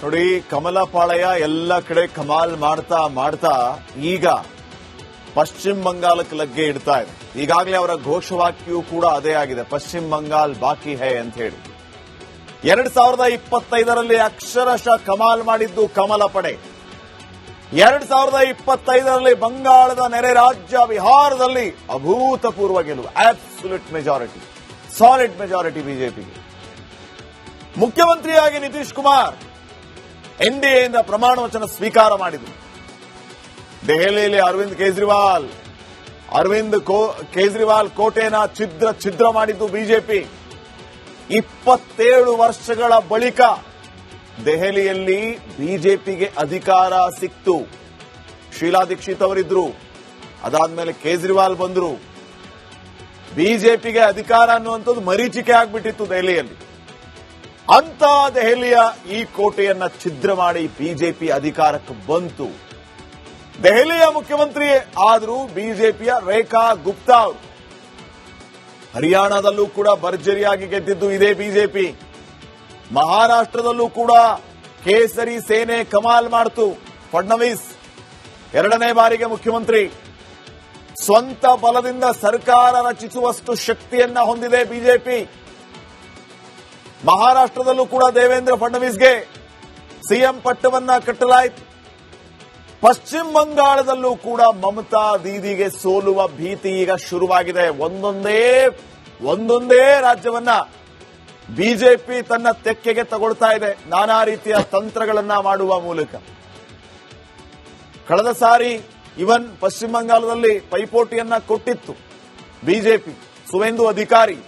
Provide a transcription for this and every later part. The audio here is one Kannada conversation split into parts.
ನೋಡಿ, ಕಮಲ ಪಾಳಯ ಎಲ್ಲ ಕಡೆ ಕಮಾಲ್ ಮಾಡ್ತಾ ಮಾಡ್ತಾ ಈಗ ಪಶ್ಚಿಮ ಬಂಗಾಳಕ್ಕೆ ಲಗ್ಗೆ ಇಡ್ತಾ ಇದೆ. ಈಗಾಗಲೇ ಅವರ ಘೋಷವಾಕ್ಯೂ ಕೂಡ ಅದೇ ಆಗಿದೆ, ಪಶ್ಚಿಮ ಬಂಗಾಲ್ ಬಾಕಿ ಹೈ ಅಂತ ಹೇಳಿ. 2025ರಲ್ಲಿ ಅಕ್ಷರಶಃ ಕಮಾಲ್ ಮಾಡಿದ್ದು ಕಮಲ ಪಡೆ. 2025ರಲ್ಲಿ ಬಂಗಾಳದ ನೆರೆ ರಾಜ್ಯ ಬಿಹಾರದಲ್ಲಿ ಅಭೂತಪೂರ್ವ ಗೆಲುವು, ಅಬ್ಸಲ್ಯೂಟ್ ಮೆಜಾರಿಟಿ, ಸಾಲಿಡ್ ಮೆಜಾರಿಟಿ ಬಿಜೆಪಿಗೆ. ಮುಖ್ಯಮಂತ್ರಿಯಾಗಿ ನಿತೀಶ್ ಕುಮಾರ್ ಎನ್ಡಿಎಯಿಂದ ಪ್ರಮಾಣ ವಚನ ಸ್ವೀಕಾರ ಮಾಡಿದರು. ದೆಹಲಿಯಲ್ಲಿ ಅರವಿಂದ್ ಕೇಜ್ರಿವಾಲ್ ಕೋಟೆನ ಛಿದ್ರ ಮಾಡಿದ್ದು ಬಿಜೆಪಿ. 27 ವರ್ಷಗಳ ಬಳಿಕ ದೆಹಲಿಯಲ್ಲಿ ಬಿಜೆಪಿಗೆ ಅಧಿಕಾರ ಸಿಕ್ತು. ಶೀಲಾ ದೀಕ್ಷಿತ್ ಅವರಿದ್ರು, ಅದಾದ್ಮೇಲೆ ಕೇಜ್ರಿವಾಲ್ ಬಂದ್ರು. ಬಿಜೆಪಿಗೆ ಅಧಿಕಾರ ಅನ್ನುವಂಥದ್ದು ಮರೀಚಿಕೆ ಆಗ್ಬಿಟ್ಟಿತ್ತು ದೆಹಲಿಯಲ್ಲಿ. ಅಂತ ದೆಹಲಿಯ ಈ ಕೋಟೆಯನ್ನ ಛಿದ್ರ ಮಾಡಿ ಬಿಜೆಪಿ ಅಧಿಕಾರಕ್ಕೆ ಬಂತು. ದೆಹಲಿಯ ಮುಖ್ಯಮಂತ್ರಿ ಆದರೂ ಬಿಜೆಪಿಯ ರೇಖಾ ಗುಪ್ತಾ ಅವರು. ಹರಿಯಾಣದಲ್ಲೂ ಕೂಡ ಭರ್ಜರಿಯಾಗಿ ಗೆದ್ದಿದ್ದು ಇದೇ ಬಿಜೆಪಿ. ಮಹಾರಾಷ್ಟ್ರದಲ್ಲೂ ಕೂಡ ಕೇಸರಿ ಸೇನೆ ಕಮಾಲ್ ಮಾಡ್ತು. ಫಡ್ನವೀಸ್ 2ನೇ ಬಾರಿಗೆ ಮುಖ್ಯಮಂತ್ರಿ. ಸ್ವಂತ ಬಲದಿಂದ ಸರ್ಕಾರ ರಚಿಸುವಷ್ಟು ಶಕ್ತಿಯನ್ನ ಹೊಂದಿದೆ ಬಿಜೆಪಿ. ಮಹಾರಾಷ್ಟ್ರದಲ್ಲೂ ಕೂಡ ದೇವೇಂದ್ರ ಫಡ್ನವೀಸ್ಗೆ ಸಿಎಂ ಪಟ್ಟವನ್ನ ಕಟ್ಟಲಾಯಿತು. ಪಶ್ಚಿಮ ಬಂಗಾಳದಲ್ಲೂ ಕೂಡ ಮಮತಾ ದೀದಿಗೆ ಸೋಲುವ ಭೀತಿ ಈಗ ಶುರುವಾಗಿದೆ. ಒಂದೊಂದೇ ರಾಜ್ಯವನ್ನ ಬಿಜೆಪಿ ತನ್ನ ತೆಕ್ಕೆಗೆ ತಗೊಳ್ತಾ ಇದೆ, ನಾನಾ ರೀತಿಯ ತಂತ್ರಗಳನ್ನ ಮಾಡುವ ಮೂಲಕ. ಕಳೆದ ಸಾರಿ ಇವನ್ ಪಶ್ಚಿಮ ಬಂಗಾಳದಲ್ಲಿ ಪೈಪೋಟಿಯನ್ನ ಕೊಟ್ಟಿತ್ತು ಬಿಜೆಪಿ. ಸುವೇಂದು ಅಧಿಕಾರಿ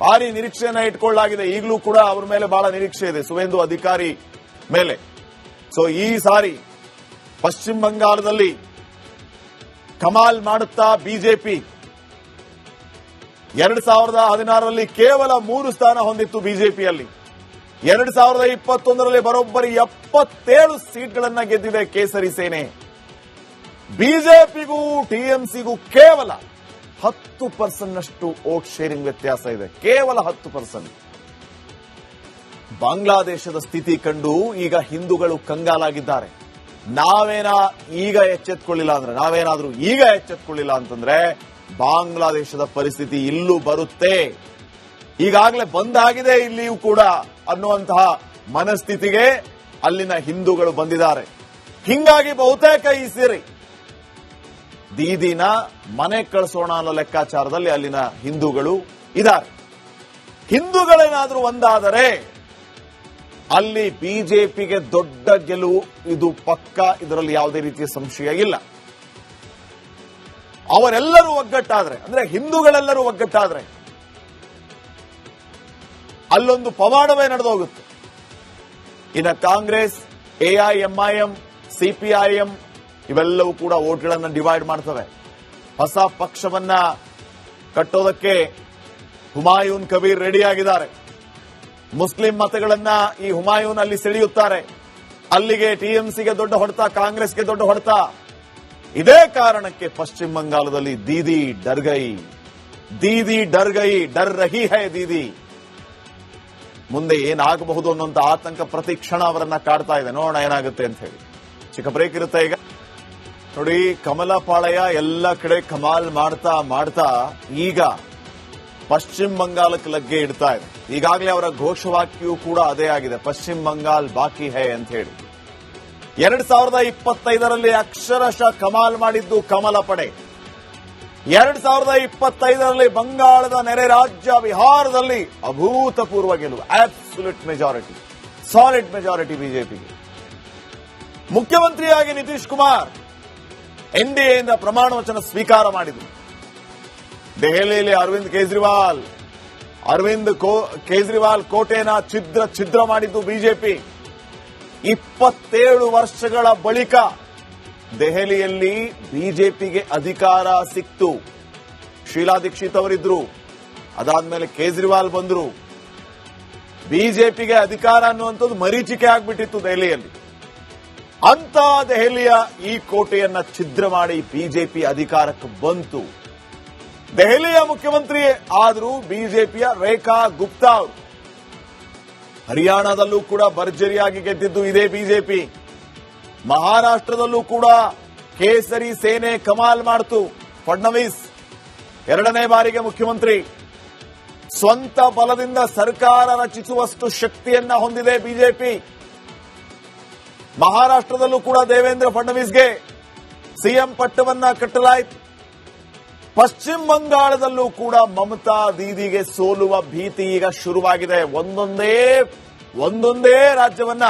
ಭಾರಿ ನಿರೀಕ್ಷೆಯನ್ನ ಇಟ್ಕೊಳ್ಳಲಾಗಿದೆ. ಈಗಲೂ ಕೂಡ ಅವರ ಮೇಲೆ ಬಹಳ ನಿರೀಕ್ಷೆ ಇದೆ, ಸುವೇಂದು ಅಧಿಕಾರಿ ಮೇಲೆ. ಸೊ ಈ ಸಾರಿ ಪಶ್ಚಿಮ ಬಂಗಾಳದಲ್ಲಿ ಕಮಾಲ್ ಮಾಡುತ್ತಾ ಬಿಜೆಪಿ 2016ರಲ್ಲಿ ಕೇವಲ 3 ಸ್ಥಾನ ಹೊಂದಿತ್ತು ಬಿಜೆಪಿಯಲ್ಲಿ. 2021ರಲ್ಲಿ ಬರೋಬ್ಬರಿ 77 ಸೀಟ್ಗಳನ್ನ ಗೆದ್ದಿದೆ ಕೇಸರಿ ಸೇನೆ. ಬಿಜೆಪಿಗೂ ಟಿಎಂಸಿಗೂ ಕೇವಲ 10% ವೋಟ್ ಶೇರಿಂಗ್ ವ್ಯತ್ಯಾಸ ಇದೆ, ಕೇವಲ 10%. ಬಾಂಗ್ಲಾದೇಶದ ಸ್ಥಿತಿ ಕಂಡು ಈಗ ಹಿಂದೂಗಳು ಕಂಗಾಲಾಗಿದ್ದಾರೆ. ನಾವೇನಾದ್ರೂ ಈಗ ಎಚ್ಚೆತ್ತುಕೊಳ್ಳಿಲ್ಲ ಅಂತಂದ್ರೆ ಬಾಂಗ್ಲಾದೇಶದ ಪರಿಸ್ಥಿತಿ ಇಲ್ಲೂ ಬರುತ್ತೆ, ಈಗಾಗಲೇ ಬಂದಾಗಿದೆ ಇಲ್ಲಿಯೂ ಕೂಡ ಅನ್ನುವಂತಹ ಮನಸ್ಥಿತಿಗೆ ಅಲ್ಲಿನ ಹಿಂದೂಗಳು ಬಂದಿದ್ದಾರೆ. ಹಿಂಗಾಗಿ ಬಹುತೇಕ ಈ ಸೇರಿ ದೀದಿನ ಮನೆ ಕಳಿಸೋಣ ಅನ್ನೋ ಲೆಕ್ಕಾಚಾರದಲ್ಲಿ ಅಲ್ಲಿನ ಹಿಂದೂಗಳು ಇದ್ದಾರೆ. ಹಿಂದೂಗಳೇನಾದ್ರೂ ಒಂದಾದರೆ ಅಲ್ಲಿ ಬಿಜೆಪಿಗೆ ದೊಡ್ಡ ಗೆಲುವು, ಇದು ಪಕ್ಕ, ಇದರಲ್ಲಿ ಯಾವುದೇ ರೀತಿಯ ಸಂಶಯ ಇಲ್ಲ. ಅವರೆಲ್ಲರೂ ಒಗ್ಗಟ್ಟಾದ್ರೆ, ಅಂದ್ರೆ ಹಿಂದೂಗಳೆಲ್ಲರೂ ಒಗ್ಗಟ್ಟಾದ್ರೆ ಅಲ್ಲೊಂದು ಪವಾಡವೇ ನಡೆದೋಗುತ್ತೆ. ಇನ್ನು ಕಾಂಗ್ರೆಸ್, ಎಐಎಂಐಎಂ, ಸಿಪಿಐಎಂ ಇವೆಲ್ಲವೂ ಕೂಡ ವೋಟ್ಗಳನ್ನು ಡಿವೈಡ್ ಮಾಡ್ತವೆ. ಹೊಸ ಪಕ್ಷವನ್ನ ಕಟ್ಟೋದಕ್ಕೆ ಹುಮಾಯೂನ್ ಕಬೀರ್ ರೆಡಿಯಾಗಿದ್ದಾರೆ. ಮುಸ್ಲಿಂ ಮತಗಳನ್ನ ಈ ಹುಮಾಯೂನ್ ಅಲ್ಲಿ ಸೆಳೆಯುತ್ತಾರೆ. ಅಲ್ಲಿಗೆ ಟಿಎಂಸಿಗೆ ದೊಡ್ಡ ಹೊಡೆತ, ಕಾಂಗ್ರೆಸ್ಗೆ ದೊಡ್ಡ ಹೊಡೆತ. ಇದೇ ಕಾರಣಕ್ಕೆ ಪಶ್ಚಿಮ ಬಂಗಾಳದಲ್ಲಿ ದೀದಿ ಡರ್ ರಹಿ ಹೈ ದೀದಿ. ಮುಂದೆ ಏನಾಗಬಹುದು ಅನ್ನುವಂತ ಆತಂಕ ಪ್ರತಿ ಕ್ಷಣ ಅವರನ್ನ ಕಾಡ್ತಾ ಇದೆ. ನೋಡೋಣ ಏನಾಗುತ್ತೆ ಅಂತ ಹೇಳಿ. ಚಿಕ್ಕ ಬ್ರೇಕ್ ಇರುತ್ತೆ ಈಗ. ನೋಡಿ, ಕಮಲ ಪಾಳಯ ಎಲ್ಲ ಕಡೆ ಕಮಾಲ್ ಮಾಡ್ತಾ ಮಾಡ್ತಾ ಈಗ ಪಶ್ಚಿಮ ಬಂಗಾಳಕ್ಕೆ ಲಗ್ಗೆ ಇಡ್ತಾ ಇದೆ. ಈಗಾಗಲೇ ಅವರ ಘೋಷವಾಕ್ಯೂ ಕೂಡ ಅದೇ ಆಗಿದೆ, ಪಶ್ಚಿಮ ಬಂಗಾಲ್ ಬಾಕಿ ಹೈ ಅಂತ ಹೇಳಿ. 2025ರಲ್ಲಿ ಅಕ್ಷರಶಃ ಕಮಾಲ್ ಮಾಡಿದ್ದು ಕಮಲ ಪಡೆ. 2025ರಲ್ಲಿ ಬಂಗಾಳದ ನೆರೆ ರಾಜ್ಯ ಬಿಹಾರದಲ್ಲಿ ಅಭೂತಪೂರ್ವ ಗೆಲುವು, ಅಬ್ಸಲ್ಯೂಟ್ ಮೆಜಾರಿಟಿ, ಸಾಲಿಡ್ ಮೆಜಾರಿಟಿ ಬಿಜೆಪಿಗೆ. ಮುಖ್ಯಮಂತ್ರಿಯಾಗಿ ನಿತೀಶ್ ಕುಮಾರ್ ಎನ್ಡಿಎಯಿಂದ ಪ್ರಮಾಣ ವಚನ ಸ್ವೀಕಾರ ಮಾಡಿದರು. ದೆಹಲಿಯಲ್ಲಿ ಅರವಿಂದ್ ಕೇಜ್ರಿವಾಲ್ ಕೋಟೆನ ಛಿದ್ರ ಮಾಡಿದ್ದು ಬಿಜೆಪಿ. 27 ವರ್ಷಗಳ ಬಳಿಕ ದೆಹಲಿಯಲ್ಲಿ ಬಿಜೆಪಿಗೆ ಅಧಿಕಾರ ಸಿಕ್ತು. ಶೀಲಾ ದೀಕ್ಷಿತ್ ಅವರಿದ್ರು, ಅದಾದ್ಮೇಲೆ ಕೇಜ್ರಿವಾಲ್ ಬಂದ್ರು. ಬಿಜೆಪಿಗೆ ಅಧಿಕಾರ ಅನ್ನುವಂಥದ್ದು ಮರೀಚಿಕೆ ಆಗ್ಬಿಟ್ಟಿತ್ತು ದೆಹಲಿಯಲ್ಲಿ. ಅಂತ ದೆಹಲಿಯ ಈ ಕೋಟೆಯನ್ನ ಛಿದ್ರ ಮಾಡಿ ಬಿಜೆಪಿ ಅಧಿಕಾರಕ್ಕೆ ಬಂತು. ದೆಹಲಿಯ ಮುಖ್ಯಮಂತ್ರಿ ಆದರೂ ಬಿಜೆಪಿಯ ರೇಖಾ ಗುಪ್ತಾ ಅವರು. ಹರಿಯಾಣದಲ್ಲೂ ಕೂಡ ಭರ್ಜರಿಯಾಗಿ ಗೆದ್ದಿದ್ದು ಇದೇ ಬಿಜೆಪಿ. ಮಹಾರಾಷ್ಟ್ರದಲ್ಲೂ ಕೂಡ ಕೇಸರಿ ಸೇನೆ ಕಮಾಲ್ ಮಾಡ್ತು. ಫಡ್ನವೀಸ್ ಎರಡನೇ ಬಾರಿಗೆ ಮುಖ್ಯಮಂತ್ರಿ. ಸ್ವಂತ ಬಲದಿಂದ ಸರ್ಕಾರ ರಚಿಸುವಷ್ಟು ಶಕ್ತಿಯನ್ನ ಹೊಂದಿದೆ ಬಿಜೆಪಿ. ಮಹಾರಾಷ್ಟ್ರದಲ್ಲೂ ಕೂಡ ದೇವೇಂದ್ರ ಫಡ್ನವೀಸ್ಗೆ ಸಿಎಂ ಪಟ್ಟವನ್ನ ಕಟ್ಟಲಾಯಿತು. ಪಶ್ಚಿಮ ಬಂಗಾಳದಲ್ಲೂ ಕೂಡ ಮಮತಾ ದೀದಿಗೆ ಸೋಲುವ ಭೀತಿ ಈಗ ಶುರುವಾಗಿದೆ. ಒಂದೊಂದೇ ರಾಜ್ಯವನ್ನ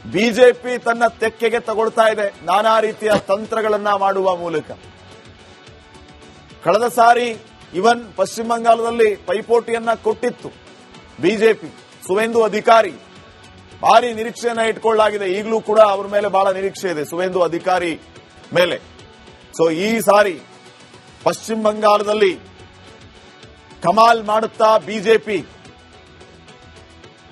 ಬಿಜೆಪಿ ತನ್ನ ತೆಕ್ಕೆಗೆ ತಗೊಳ್ತಾ ಇದೆ ನಾನಾ ರೀತಿಯ ತಂತ್ರಗಳನ್ನ ಮಾಡುವ ಮೂಲಕ. ಕಳೆದ ಸಾರಿ ಇವನ್ ಪಶ್ಚಿಮ ಬಂಗಾಳದಲ್ಲಿ ಪೈಪೋಟಿಯನ್ನ ಕೊಟ್ಟಿತ್ತು ಬಿಜೆಪಿ. ಸುವೇಂದು ಅಧಿಕಾರಿ ಭಾರಿ ನಿರೀಕ್ಷೆಯನ್ನ ಇಟ್ಕೊಳ್ಳಲಾಗಿದೆ. ಈಗಲೂ ಕೂಡ ಅವರ ಮೇಲೆ ಬಹಳ ನಿರೀಕ್ಷೆ ಇದೆ ಸುವೇಂದು ಅಧಿಕಾರಿ ಮೇಲೆ. ಸೊ ಈ ಸಾರಿ ಪಶ್ಚಿಮ ಬಂಗಾಳದಲ್ಲಿ ಕಮಾಲ್ ಮಾಡುತ್ತಾ ಬಿಜೆಪಿ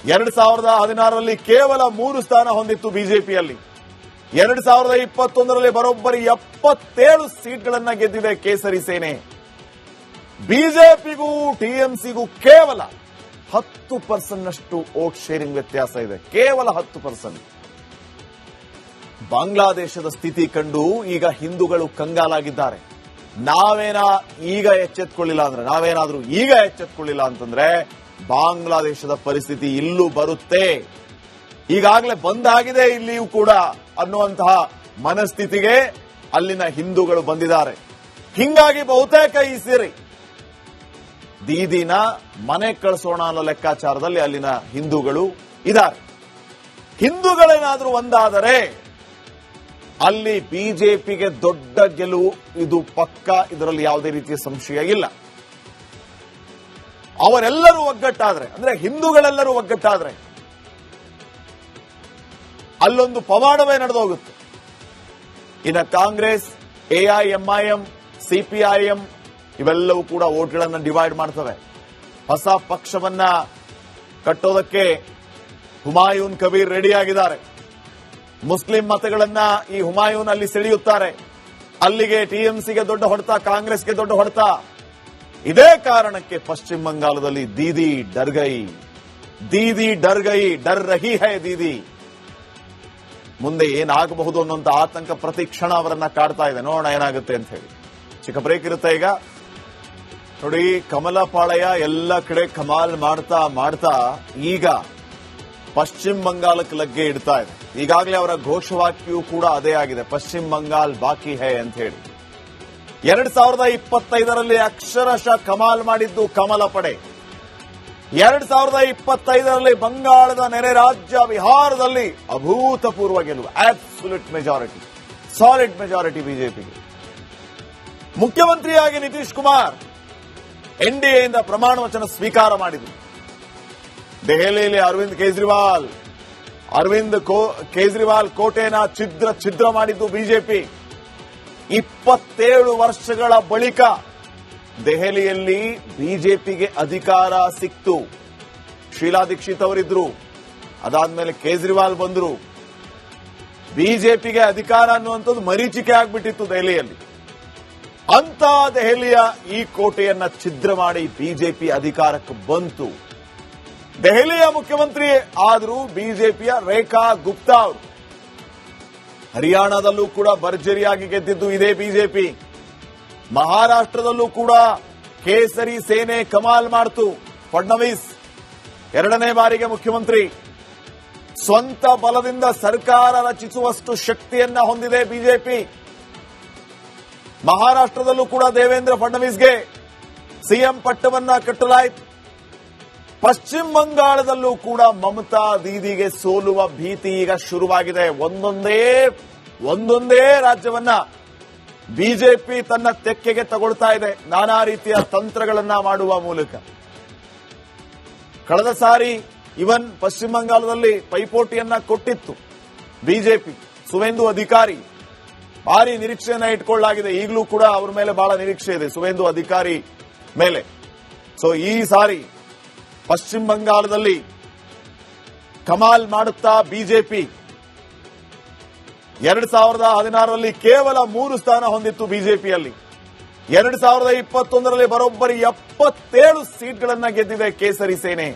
2016ರಲ್ಲಿ ಕೇವಲ 3 ಸ್ಥಾನ ಹೊಂದಿತ್ತು ಬಿಜೆಪಿಯಲ್ಲಿ. 2021ರಲ್ಲಿ ಬರೋಬ್ಬರಿ 77 ಸೀಟ್ಗಳನ್ನ ಗೆದ್ದಿದೆ ಕೇಸರಿ ಸೇನೆ. ಬಿಜೆಪಿಗೂ ಟಿಎಂಸಿಗೂ ಕೇವಲ 10% ವೋಟ್ ಶೇರಿಂಗ್ ವ್ಯತ್ಯಾಸ ಇದೆ. ಕೇವಲ 10%. ಬಾಂಗ್ಲಾದೇಶದ ಸ್ಥಿತಿ ಕಂಡು ಈಗ ಹಿಂದೂಗಳು ಕಂಗಾಲಾಗಿದ್ದಾರೆ. ನಾವೇನಾದ್ರೂ ಈಗ ಎಚ್ಚೆತ್ತುಕೊಳ್ಳಿಲ್ಲ ಅಂತಂದ್ರೆ ಬಾಂಗ್ಲಾದೇಶದ ಪರಿಸ್ಥಿತಿ ಇಲ್ಲೂ ಬರುತ್ತೆ. ಈಗಾಗಲೇ ಬಂದಾಗಿದೆ ಇಲ್ಲಿಯೂ ಕೂಡ ಅನ್ನುವಂತಹ ಮನಸ್ಥಿತಿಗೆ ಅಲ್ಲಿನ ಹಿಂದೂಗಳು ಬಂದಿದ್ದಾರೆ. ಹಿಂಗಾಗಿ ಬಹುತೇಕ ಈ ಸೇರಿ ದೀದಿನ ಮನೆ ಕಳಿಸೋಣ ಅನ್ನೋ ಲೆಕ್ಕಾಚಾರದಲ್ಲಿ ಅಲ್ಲಿನ ಹಿಂದೂಗಳು ಇದ್ದಾರೆ. ಹಿಂದೂಗಳೇನಾದ್ರೂ ಒಂದಾದರೆ ಅಲ್ಲಿ ಬಿಜೆಪಿಗೆ ದೊಡ್ಡ ಗೆಲುವು ಇದು ಪಕ್ಕ. ಇದರಲ್ಲಿ ಯಾವುದೇ ರೀತಿಯ ಸಂಶಯ ಇಲ್ಲ. ಅವರೆಲ್ಲರೂ ಒಗ್ಗಟ್ಟಾದ್ರೆ, ಅಂದ್ರೆ ಹಿಂದೂಗಳೆಲ್ಲರೂ ಒಗ್ಗಟ್ಟಾದ್ರೆ ಅಲ್ಲೊಂದು ಪವಾಡವೇ ನಡೆದೋಗುತ್ತೆ. ಇನ್ನು ಕಾಂಗ್ರೆಸ್, ಎಐಎಂಐಎಂ, ಸಿಪಿಐಎಂ ಇವೆಲ್ಲವೂ ಕೂಡ ವೋಟ್ಗಳನ್ನು ಡಿವೈಡ್ ಮಾಡ್ತವೆ. ಹೊಸ ಪಕ್ಷವನ್ನ ಕಟ್ಟೋದಕ್ಕೆ ಹುಮಾಯೂನ್ ಕಬೀರ್ ರೆಡಿಯಾಗಿದ್ದಾರೆ. ಮುಸ್ಲಿಂ ಮತಗಳನ್ನ ಈ ಹುಮಾಯೂನ್ ಅಲ್ಲಿ ಸೆಳೆಯುತ್ತಾರೆ. ಅಲ್ಲಿಗೆ ಟಿಎಂಸಿಗೆ ದೊಡ್ಡ ಹೊಡೆತ, ಕಾಂಗ್ರೆಸ್ಗೆ ದೊಡ್ಡ ಹೊಡೆತ. ಇದೇ ಕಾರಣಕ್ಕೆ ಪಶ್ಚಿಮ ಬಂಗಾಳದಲ್ಲಿ ದೀದಿ ಡರ್ ರಹಿ ಹೈ ದೀದಿ. ಮುಂದೆ ಏನಾಗಬಹುದು ಅನ್ನುವಂತ ಆತಂಕ ಪ್ರತಿ ಕ್ಷಣ ಅವರನ್ನ ಕಾಡ್ತಾ ಇದೆ. ನೋಡೋಣ ಏನಾಗುತ್ತೆ ಅಂತ ಹೇಳಿ. ಚಿಕ್ಕ ಬ್ರೇಕ್ ಇರುತ್ತೆ ಈಗ. ನೋಡಿ, ಕಮಲಪಾಳಯ ಎಲ್ಲ ಕಡೆ ಕಮಾಲ್ ಮಾಡ್ತಾ ಈಗ ಪಶ್ಚಿಮ ಬಂಗಾಳಕ್ಕೆ ಲಗ್ಗೆ ಇಡ್ತಾ ಇದೆ. ಈಗಾಗಲೇ ಅವರ ಘೋಷವಾಕ್ಯವೂ ಕೂಡ ಅದೇ ಆಗಿದೆ, ಪಶ್ಚಿಮ ಬಂಗಾಲ್ ಬಾಕಿ ಹೈ ಅಂತ ಹೇಳಿ. 2025ರಲ್ಲಿ ಅಕ್ಷರಶಃ ಕಮಾಲ್ ಮಾಡಿದ್ದು ಕಮಲ ಪಡೆ. 2025ರಲ್ಲಿ ಬಂಗಾಳದ ನೆರೆ ರಾಜ್ಯ ಬಿಹಾರದಲ್ಲಿ ಅಭೂತಪೂರ್ವ ಗೆಲುವು, ಅಬ್ಸಲ್ಯೂಟ್ ಮೆಜಾರಿಟಿ, ಸಾಲಿಡ್ ಮೆಜಾರಿಟಿ ಬಿಜೆಪಿಗೆ. ಮುಖ್ಯಮಂತ್ರಿಯಾಗಿ ನಿತೀಶ್ ಕುಮಾರ್ ಎನ್ಡಿಎಯಿಂದ ಪ್ರಮಾಣ ವಚನ ಸ್ವೀಕಾರ ಮಾಡಿದರು. ದೆಹಲಿಯಲ್ಲಿ ಅರವಿಂದ್ ಕೇಜ್ರಿವಾಲ್ ಕೋಟೆನ ಛಿದ್ರ ಮಾಡಿದ್ದು ಬಿಜೆಪಿ. 27 ವರ್ಷಗಳ ಬಳಿಕ ದೆಹಲಿಯಲ್ಲಿ ಬಿಜೆಪಿಗೆ ಅಧಿಕಾರ ಸಿಕ್ತು. ಶೀಲಾ ದೀಕ್ಷಿತ್ ಅವರಿದ್ರು, ಅದಾದ್ಮೇಲೆ ಕೇಜ್ರಿವಾಲ್ ಬಂದ್ರು. ಬಿಜೆಪಿಗೆ ಅಧಿಕಾರ ಅನ್ನುವಂಥದ್ದು ಮರೀಚಿಕೆ ಆಗ್ಬಿಟ್ಟಿತ್ತು ದೆಹಲಿಯಲ್ಲಿ. ಅಂತ ದೆಹಲಿಯ ಈ ಕೋಟೆಯನ್ನ ಛಿದ್ರ ಮಾಡಿ ಬಿಜೆಪಿ ಅಧಿಕಾರಕ್ಕೆ ಬಂತು. ದೆಹಲಿಯ ಮುಖ್ಯಮಂತ್ರಿ ಆದರೂ ಬಿಜೆಪಿಯ ರೇಖಾ ಗುಪ್ತಾ ಅವರು. ಹರಿಯಾಣದಲ್ಲೂ ಕೂಡ ಭರ್ಜರಿಯಾಗಿ ಗೆದ್ದಿದ್ದು ಇದೇ ಬಿಜೆಪಿ. ಮಹಾರಾಷ್ಟ್ರದಲ್ಲೂ ಕೂಡ ಕೇಸರಿ ಸೇನೆ ಕಮಾಲ್ ಮಾಡ್ತು. ಫಡ್ನವೀಸ್ ಎರಡನೇ ಬಾರಿಗೆ ಮುಖ್ಯಮಂತ್ರಿ. ಸ್ವಂತ ಬಲದಿಂದ ಸರ್ಕಾರ ರಚಿಸುವಷ್ಟು ಶಕ್ತಿಯನ್ನ ಹೊಂದಿದೆ ಬಿಜೆಪಿ. ಮಹಾರಾಷ್ಟ್ರದಲ್ಲೂ ಕೂಡ ದೇವೇಂದ್ರ ಫಡ್ನವೀಸ್ಗೆ ಸಿಎಂ ಪಟ್ಟವನ್ನ ಕಟ್ಟಲಾಯಿತು. ಪಶ್ಚಿಮ ಬಂಗಾಳದಲ್ಲೂ ಕೂಡ ಮಮತಾ ದೀದಿಗೆ ಸೋಲುವ ಭೀತಿ ಈಗ ಶುರುವಾಗಿದೆ. ಒಂದೊಂದೇ ರಾಜ್ಯವನ್ನ ಬಿಜೆಪಿ ತನ್ನ ತೆಕ್ಕೆಗೆ ತಗೊಳ್ತಾ ಇದೆ ನಾನಾ ರೀತಿಯ ತಂತ್ರಗಳನ್ನ ಮಾಡುವ ಮೂಲಕ. ಕಳೆದ ಸಾರಿ ಇವನ್ ಪಶ್ಚಿಮ ಬಂಗಾಳದಲ್ಲಿ ಪೈಪೋಟಿಯನ್ನ ಕೊಟ್ಟಿತ್ತು ಬಿಜೆಪಿ. ಸುವೇಂದು ಅಧಿಕಾರಿ ಭಾರಿ ನಿರೀಕ್ಷೆಯನ್ನ ಇಟ್ಕೊಳ್ಳಲಾಗಿದೆ. ಈಗಲೂ ಕೂಡ ಅವರ ಮೇಲೆ ಬಹಳ ನಿರೀಕ್ಷೆ ಇದೆ ಸುವೇಂದು ಅಧಿಕಾರಿ ಮೇಲೆ. ಸೊ ಈ ಸಾರಿ ಪಶ್ಚಿಮ ಬಂಗಾಳದಲ್ಲಿ ಕಮಾಲ್ ಮಾಡುತ್ತಾ ಬಿಜೆಪಿ. 2016ರಲ್ಲಿ ಕೇವಲ 3 ಸ್ಥಾನ ಹೊಂದಿತ್ತು ಬಿಜೆಪಿಯಲ್ಲಿ. 2021ರಲ್ಲಿ ಬರೋಬ್ಬರಿ 77 ಸೀಟ್ಗಳನ್ನ ಗೆದ್ದಿದೆ ಕೇಸರಿ ಸೇನೆ.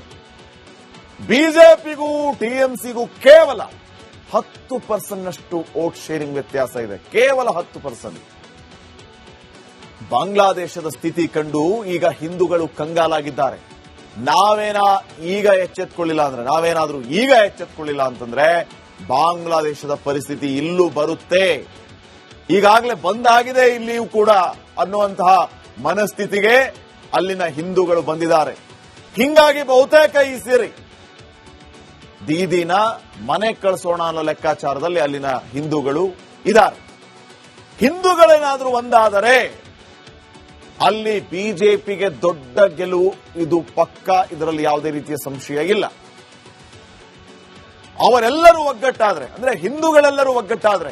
ಬಿಜೆಪಿಗೂ ಟಿಎಂಸಿಗೂ ಕೇವಲ 10% ವೋಟ್ ಶೇರಿಂಗ್ ವ್ಯತ್ಯಾಸ ಇದೆ, ಕೇವಲ 10%. ಬಾಂಗ್ಲಾದೇಶದ ಸ್ಥಿತಿ ಕಂಡು ಈಗ ಹಿಂದೂಗಳು ಕಂಗಾಲಾಗಿದ್ದಾರೆ. ನಾವೇನಾದ್ರೂ ಈಗ ಎಚ್ಚೆತ್ಕೊಳ್ಳಿಲ್ಲ ಅಂತಂದ್ರೆ ಬಾಂಗ್ಲಾದೇಶದ ಪರಿಸ್ಥಿತಿ ಇಲ್ಲೂ ಬರುತ್ತೆ, ಈಗಾಗಲೇ ಬಂದಾಗಿದೆ ಇಲ್ಲಿಯೂ ಕೂಡ ಅನ್ನುವಂತಹ ಮನಸ್ಥಿತಿಗೆ ಅಲ್ಲಿನ ಹಿಂದೂಗಳು ಬಂದಿದ್ದಾರೆ. ಹಿಂಗಾಗಿ ಬಹುತೇಕ ಈ ಸೇರಿ ದೀದಿನ ಮನೆ ಕಳಿಸೋಣ ಅನ್ನೋ ಲೆಕ್ಕಾಚಾರದಲ್ಲಿ ಅಲ್ಲಿನ ಹಿಂದೂಗಳು ಇದ್ದಾರೆ. ಹಿಂದೂಗಳೇನಾದ್ರೂ ಒಂದಾದರೆ ಅಲ್ಲಿ ಬಿಜೆಪಿಗೆ ದೊಡ್ಡ ಗೆಲುವು, ಇದು ಪಕ್ಕ, ಇದರಲ್ಲಿ ಯಾವುದೇ ರೀತಿಯ ಸಂಶಯ ಇಲ್ಲ. ಅವರೆಲ್ಲರೂ ಒಗ್ಗಟ್ಟಾದ್ರೆ, ಅಂದ್ರೆ ಹಿಂದೂಗಳೆಲ್ಲರೂ ಒಗ್ಗಟ್ಟಾದ್ರೆ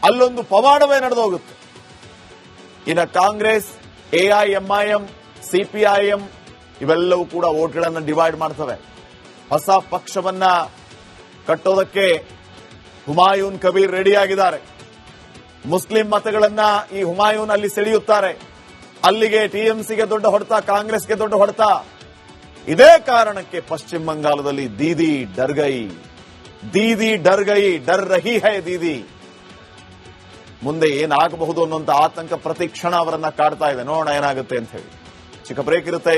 ಅಲ್ಲೊಂದು ಪವಾಡವೇ ನಡೆದು ಹೋಗುತ್ತೆ. ಇನ್ನು ಕಾಂಗ್ರೆಸ್, ಎಐಎಂಐಎಂ, ಸಿಪಿಐಎಂ ಇವೆಲ್ಲವೂ ಕೂಡ ವೋಟ್ಗಳನ್ನು ಡಿವೈಡ್ ಮಾಡ್ತವೆ. ಹೊಸ ಪಕ್ಷವನ್ನ ಕಟ್ಟೋದಕ್ಕೆ ಹುಮಾಯೂನ್ ಕಬೀರ್ ರೆಡಿಯಾಗಿದ್ದಾರೆ. ಮುಸ್ಲಿಂ ಮತಗಳನ್ನ ಈ ಹುಮಾಯೂನ್ ಅಲ್ಲಿ ಸೆಳೆಯುತ್ತಾರೆ. ಅಲ್ಲಿಗೆ ಟಿಎಂಸಿಗೆ ದೊಡ್ಡ ಹೊಡೆತ, ಕಾಂಗ್ರೆಸ್ಗೆ ದೊಡ್ಡ ಹೊಡೆತ. ಇದೇ ಕಾರಣಕ್ಕೆ ಪಶ್ಚಿಮ ಬಂಗಾಳದಲ್ಲಿ ದೀದಿ ಡರ್ ಗಯಿ, ಡರ್ ರಹಿ ಹೈ ದೀದಿ. ಮುಂದೆ ಏನಾಗಬಹುದು ಅನ್ನುವಂತ ಆತಂಕ ಪ್ರತಿ ಕ್ಷಣ ಅವರನ್ನ ಕಾಡ್ತಾ ಇದೆ. ನೋಡೋಣ ಏನಾಗುತ್ತೆ ಅಂತ ಹೇಳಿ. ಚಿಕ್ಕ ಬ್ರೇಕ್ ಇರುತ್ತೆ.